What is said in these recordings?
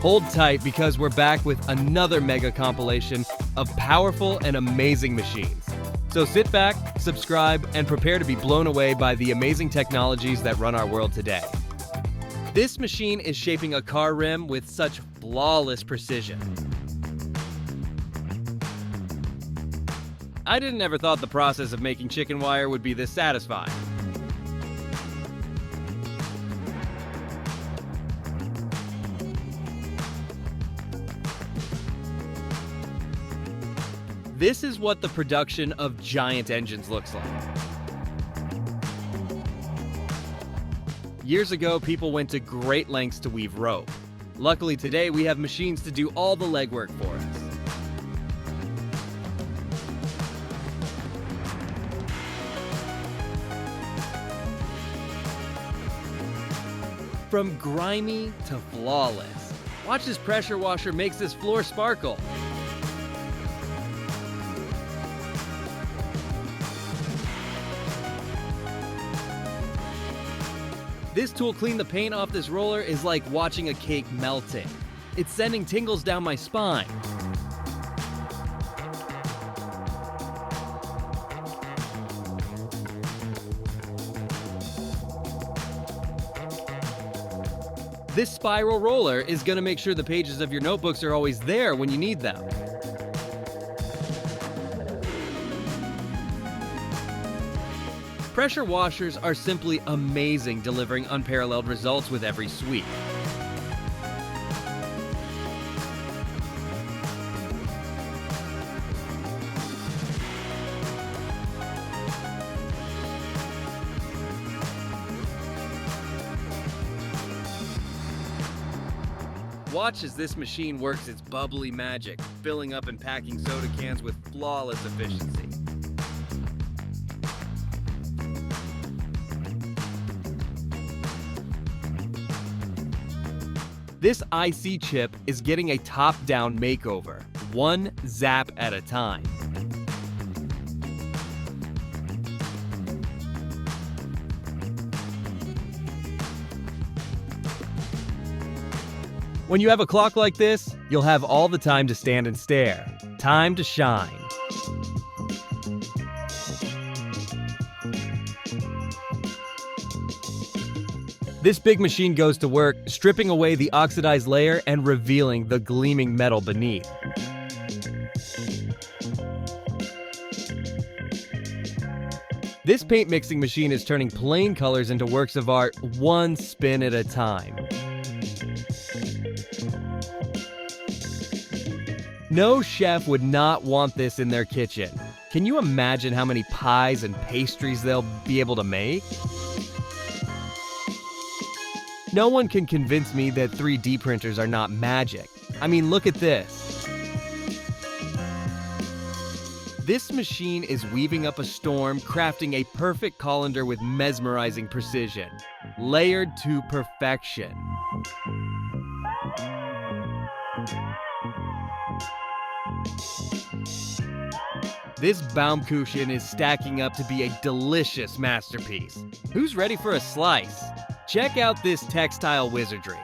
Hold tight because we're back with another mega compilation of powerful and amazing machines. So sit back, subscribe, and prepare to be blown away by the amazing technologies that run our world today. This machine is shaping a car rim with such flawless precision. I didn't ever thought the process of making chicken wire would be this satisfying. This is what the production of giant engines looks like. Years ago, people went to great lengths to weave rope. Luckily today, we have machines to do all the legwork for us. From grimy to flawless. Watch this pressure washer makes this floor sparkle. This tool clean the paint off this roller is like watching a cake melting. It's sending tingles down my spine. This spiral roller is going to make sure the pages of your notebooks are always there when you need them. Pressure washers are simply amazing, delivering unparalleled results with every sweep. Watch as this machine works its bubbly magic, filling up and packing soda cans with flawless efficiency. This IC chip is getting a top-down makeover, one zap at a time. When you have a clock like this, you'll have all the time to stand and stare. Time to shine. This big machine goes to work, stripping away the oxidized layer and revealing the gleaming metal beneath. This paint mixing machine is turning plain colors into works of art, one spin at a time. No chef would not want this in their kitchen. Can you imagine how many pies and pastries they'll be able to make? No one can convince me that 3D printers are not magic. I mean, look at this. This machine is weaving up a storm, crafting a perfect colander with mesmerizing precision, layered to perfection. This Baumkuchen is stacking up to be a delicious masterpiece. Who's ready for a slice? Check out this textile wizardry.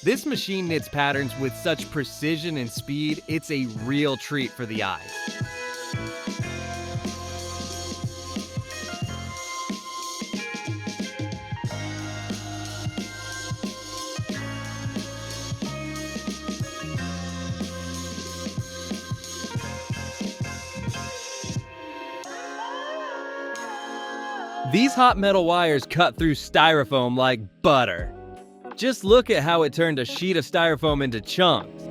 This machine knits patterns with such precision and speed, it's a real treat for the eyes. These hot metal wires cut through styrofoam like butter. Just look at how it turned a sheet of styrofoam into chunks.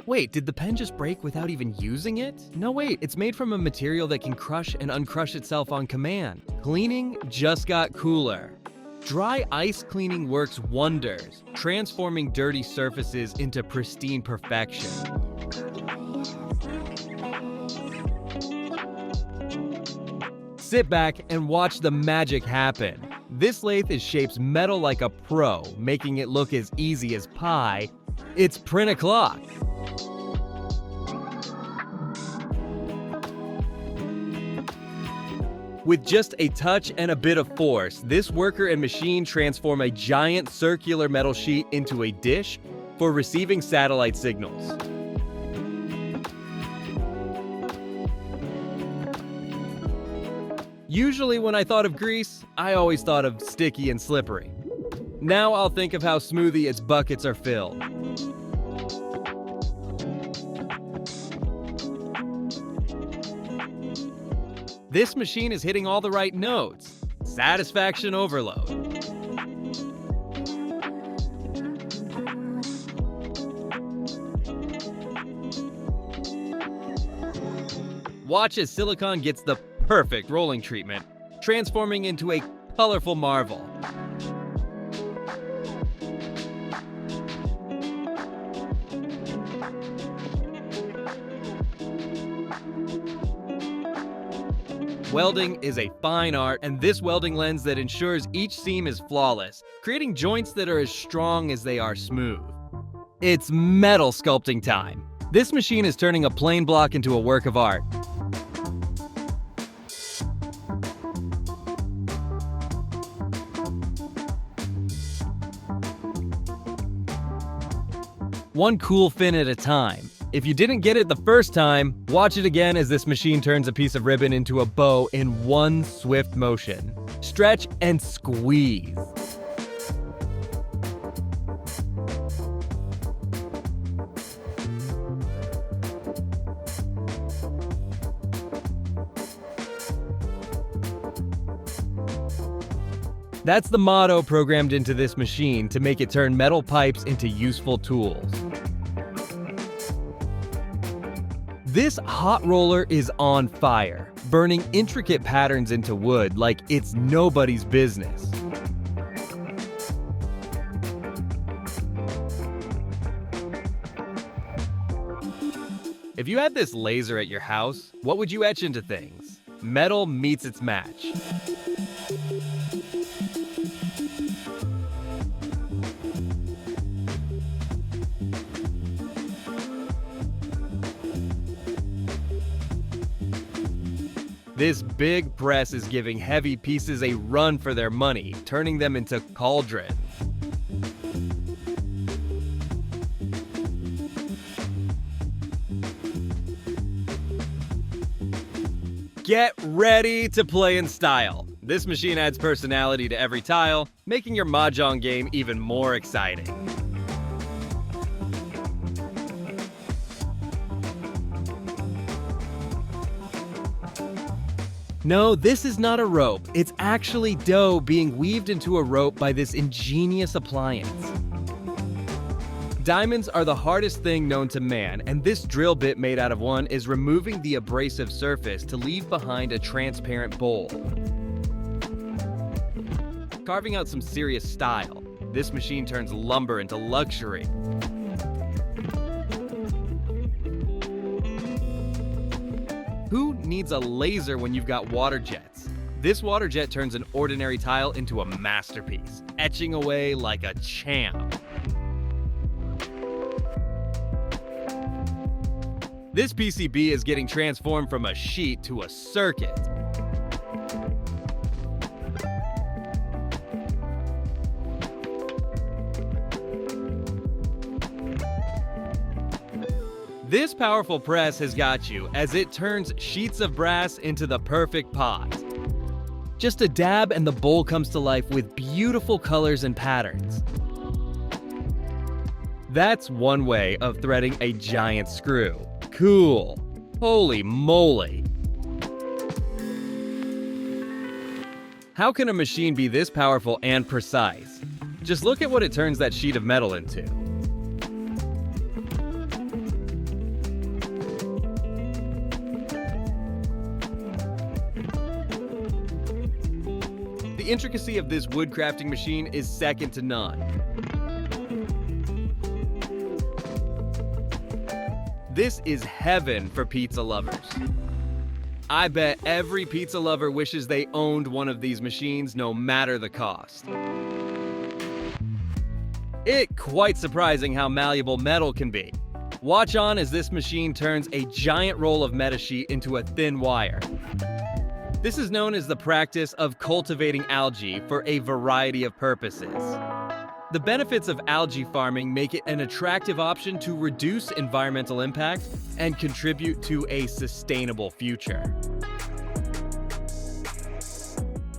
Wait, did the pen just break without even using it? No, wait, it's made from a material that can crush and uncrush itself on command. Cleaning just got cooler. Dry ice cleaning works wonders, transforming dirty surfaces into pristine perfection. Sit back and watch the magic happen. This lathe is shapes metal like a pro, making it look as easy as pie. It's print o'clock. With just a touch and a bit of force, this worker and machine transform a giant circular metal sheet into a dish for receiving satellite signals. Usually when I thought of grease, I always thought of sticky and slippery. Now I'll think of how smoothly its buckets are filled. This machine is hitting all the right notes. Satisfaction overload. Watch as silicone gets the perfect rolling treatment, transforming into a colorful marvel. Welding is a fine art, and this welding lens that ensures each seam is flawless, creating joints that are as strong as they are smooth. It's metal sculpting time. This machine is turning a plain block into a work of art. One cool fin at a time. If you didn't get it the first time, watch it again as this machine turns a piece of ribbon into a bow in one swift motion. Stretch and squeeze. That's the motto programmed into this machine to make it turn metal pipes into useful tools. This hot roller is on fire, burning intricate patterns into wood like it's nobody's business. If you had this laser at your house, what would you etch into things? Metal meets its match. This big press is giving heavy pieces a run for their money, turning them into cauldrons. Get ready to play in style. This machine adds personality to every tile, making your mahjong game even more exciting. No, this is not a rope. It's actually dough being weaved into a rope by this ingenious appliance. Diamonds are the hardest thing known to man, and this drill bit made out of one is removing the abrasive surface to leave behind a transparent bowl. Carving out some serious style, this machine turns lumber into luxury. Who needs a laser when you've got water jets? This water jet turns an ordinary tile into a masterpiece, etching away like a champ. This PCB is getting transformed from a sheet to a circuit. This powerful press has got you as it turns sheets of brass into the perfect pot. Just a dab and the bowl comes to life with beautiful colors and patterns. That's one way of threading a giant screw. Cool. Holy moly. How can a machine be this powerful and precise? Just look at what it turns that sheet of metal into. The intricacy of this wood crafting machine is second to none. This is heaven for pizza lovers. I bet every pizza lover wishes they owned one of these machines, no matter the cost. It's quite surprising how malleable metal can be. Watch on as this machine turns a giant roll of metasheet into a thin wire. This is known as the practice of cultivating algae for a variety of purposes. The benefits of algae farming make it an attractive option to reduce environmental impact and contribute to a sustainable future.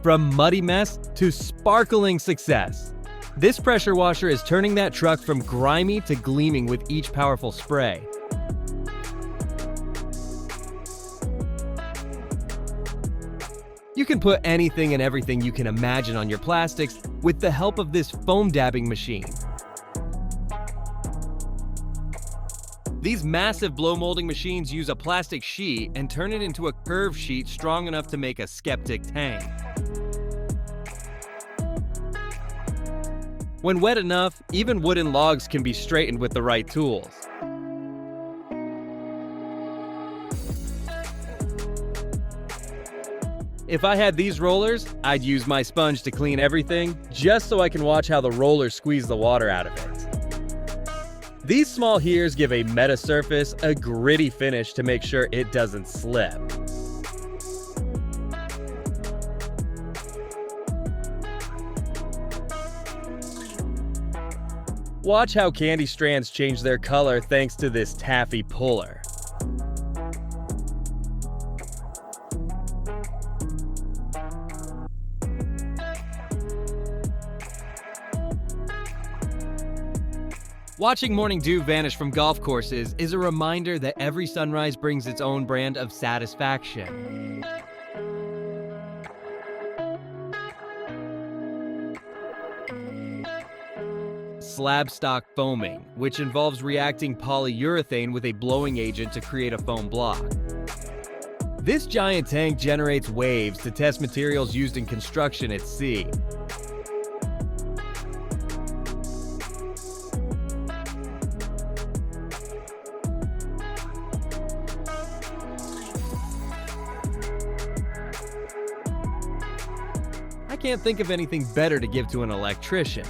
From muddy mess to sparkling success, this pressure washer is turning that truck from grimy to gleaming with each powerful spray. You can put anything and everything you can imagine on your plastics with the help of this foam dabbing machine. These massive blow molding machines use a plastic sheet and turn it into a curved sheet strong enough to make a skeptic tang. When wet enough, even wooden logs can be straightened with the right tools. If I had these rollers, I'd use my sponge to clean everything, just so I can watch how the rollers squeeze the water out of it. These small heaters give a meta surface a gritty finish to make sure it doesn't slip. Watch how candy strands change their color thanks to this taffy puller. Watching morning dew vanish from golf courses is a reminder that every sunrise brings its own brand of satisfaction. Slab stock foaming, which involves reacting polyurethane with a blowing agent to create a foam block. This giant tank generates waves to test materials used in construction at sea. I can't think of anything better to give to an electrician.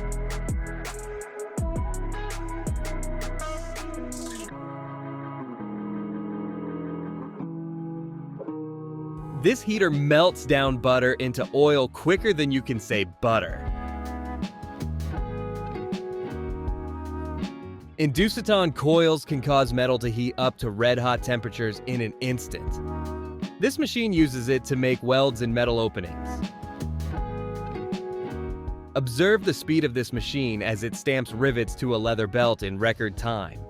This heater melts down butter into oil quicker than you can say butter. Induciton coils can cause metal to heat up to red-hot temperatures in an instant. This machine uses it to make welds in metal openings. Observe the speed of this machine as it stamps rivets to a leather belt in record time.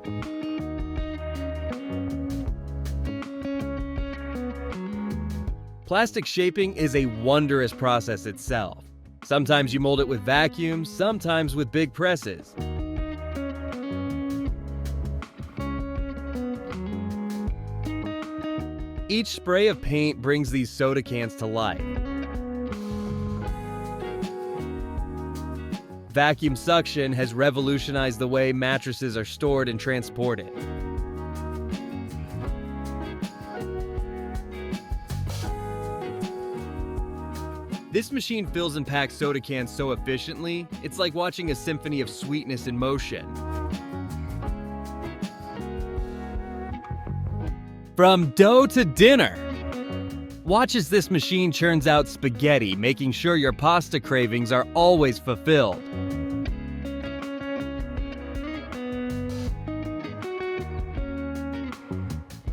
Plastic shaping is a wondrous process itself. Sometimes you mold it with vacuum, sometimes with big presses. Each spray of paint brings these soda cans to life. Vacuum suction has revolutionized the way mattresses are stored and transported. This machine fills and packs soda cans so efficiently, it's like watching a symphony of sweetness in motion. From dough to dinner! Watch as this machine churns out spaghetti, making sure your pasta cravings are always fulfilled.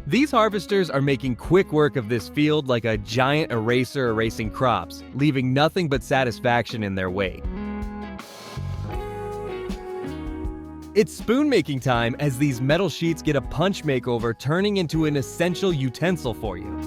These harvesters are making quick work of this field like a giant eraser erasing crops, leaving nothing but satisfaction in their wake. It's spoon-making time as these metal sheets get a punch makeover, turning into an essential utensil for you.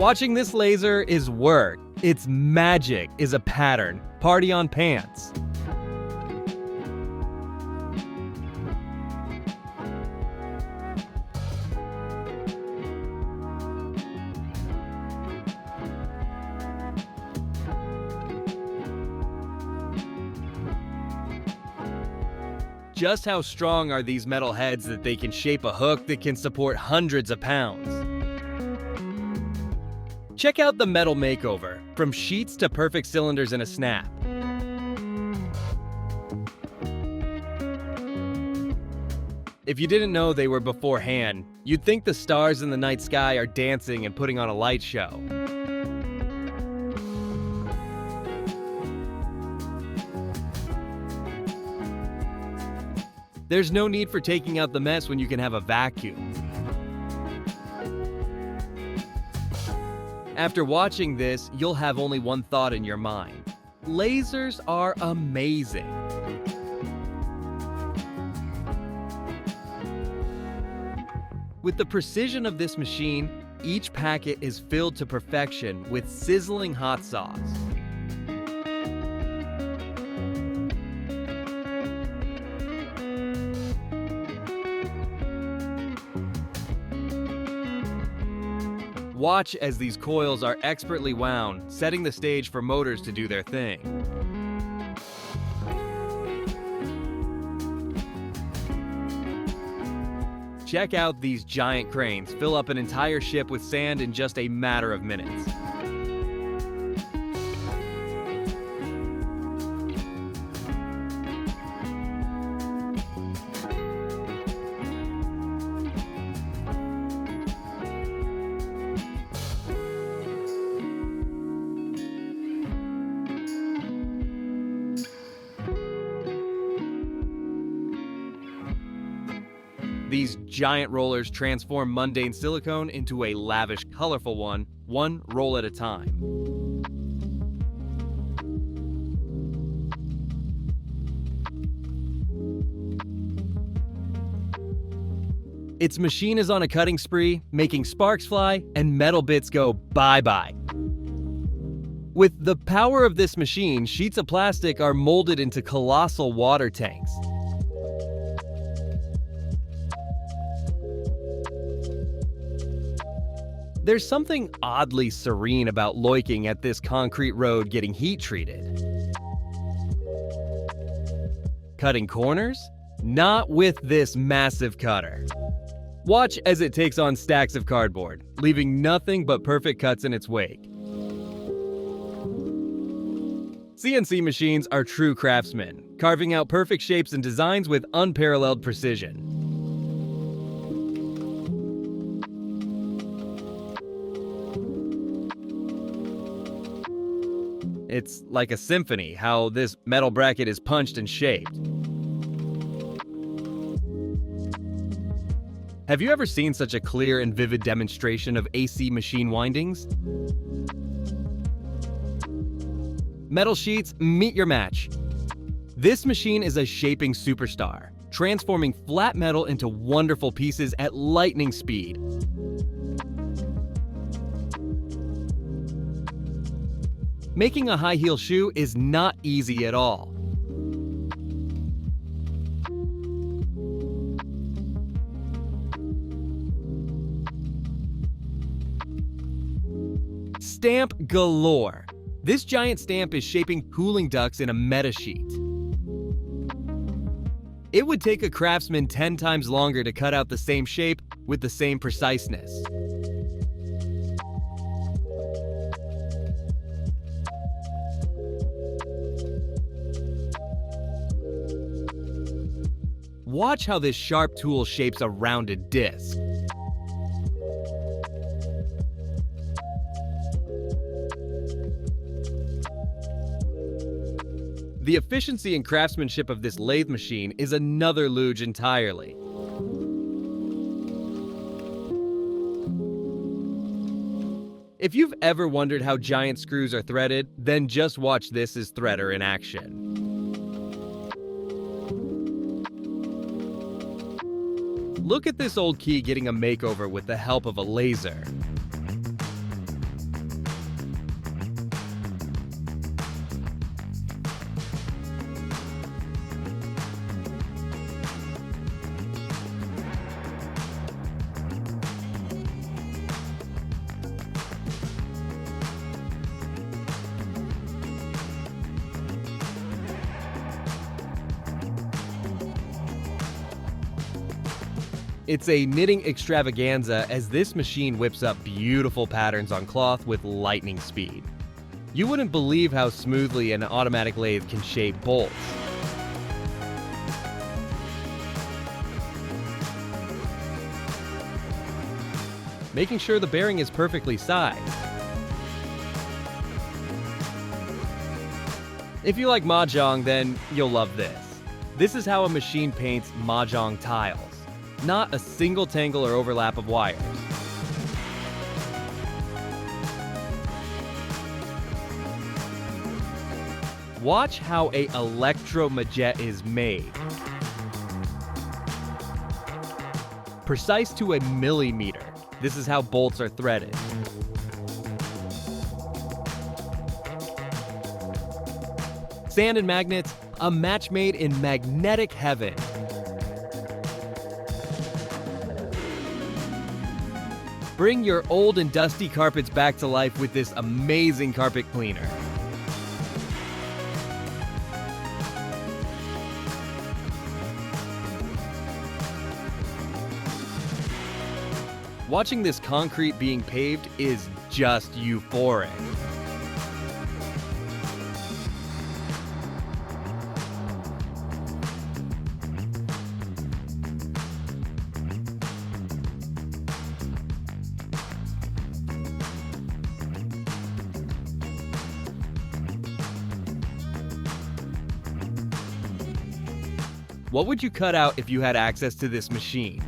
Watching this laser is work. Its magic is a pattern. Party on pants. Just how strong are these metal heads that they can shape a hook that can support hundreds of pounds? Check out the metal makeover, from sheets to perfect cylinders in a snap. If you didn't know they were beforehand, you'd think the stars in the night sky are dancing and putting on a light show. There's no need for taking out the mess when you can have a vacuum. After watching this, you'll have only one thought in your mind. Lasers are amazing. With the precision of this machine, each packet is filled to perfection with sizzling hot sauce. Watch as these coils are expertly wound, setting the stage for motors to do their thing. Check out these giant cranes fill up an entire ship with sand in just a matter of minutes. These giant rollers transform mundane silicone into a lavish, colorful one roll at a time. Its machine is on a cutting spree, making sparks fly and metal bits go bye-bye. With the power of this machine, sheets of plastic are molded into colossal water tanks. There's something oddly serene about loiking at this concrete road getting heat treated. Cutting corners? Not with this massive cutter. Watch as it takes on stacks of cardboard, leaving nothing but perfect cuts in its wake. CNC machines are true craftsmen, carving out perfect shapes and designs with unparalleled precision. It's like a symphony, how this metal bracket is punched and shaped. Have you ever seen such a clear and vivid demonstration of AC machine windings? Metal sheets, meet your match. This machine is a shaping superstar, transforming flat metal into wonderful pieces at lightning speed. Making a high heel shoe is not easy at all. Stamp galore. This giant stamp is shaping cooling ducts in a meta sheet. It would take a craftsman 10 times longer to cut out the same shape with the same preciseness. Watch how this sharp tool shapes a rounded disc. The efficiency and craftsmanship of this lathe machine is another luge entirely. If you've ever wondered how giant screws are threaded, then just watch this as threader in action. Look at this old key getting a makeover with the help of a laser. It's a knitting extravaganza as this machine whips up beautiful patterns on cloth with lightning speed. You wouldn't believe how smoothly an automatic lathe can shape bolts. Making sure the bearing is perfectly sized. If you like mahjong, then you'll love this. This is how a machine paints mahjong tiles. Not a single tangle or overlap of wires. Watch how a electromajet is made. Precise to a millimeter. This is how bolts are threaded. Sand and magnets, a match made in magnetic heaven. Bring your old and dusty carpets back to life with this amazing carpet cleaner. Watching this concrete being paved is just euphoric. What would you cut out if you had access to this machine?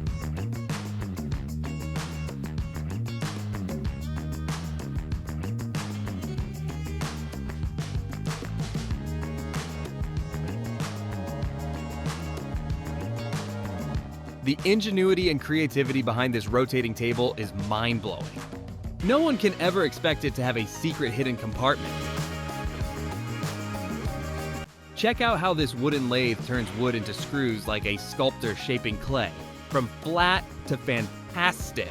The ingenuity and creativity behind this rotating table is mind-blowing. No one can ever expect it to have a secret hidden compartment. Check out how this wooden lathe turns wood into screws like a sculptor shaping clay. From flat to fantastic.